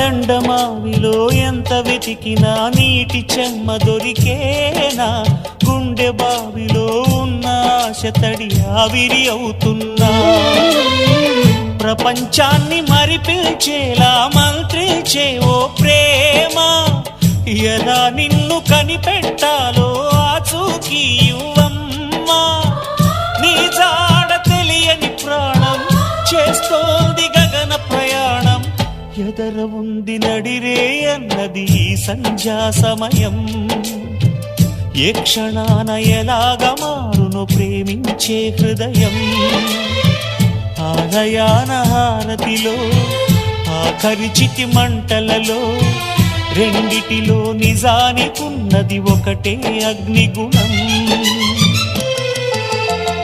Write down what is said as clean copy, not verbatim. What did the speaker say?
ఎండమావిలో ఎంత వెతికినా నీటి చెమ్మ దొరికేనా, గుండె బావిలో ఉన్న ఆశ తడి ఆవిరి అవుతున్నా, ప్రపంచాన్ని మరిపించేలా మంత్రించే ఓ ప్రేమ, ఎలా నిన్ను కనిపెట్టాలో ఆచూకీ ఇవ్వమ్మా, నీ జాడ తెలియని ప్రాణం చేస్తోంది గగన ప్రయాణం, ఎదర ఉంది నడిరే అన్నది ఈ సంధ్యా సమయం, ఏ క్షణాన ఎలాగ మారును ప్రేమించే హృదయం, ఆలయాన హారతిలో ఆఖరి చితి మంటలలో రెండిటిలో నిజానికున్నది ఒకటే అగ్నిగుణం.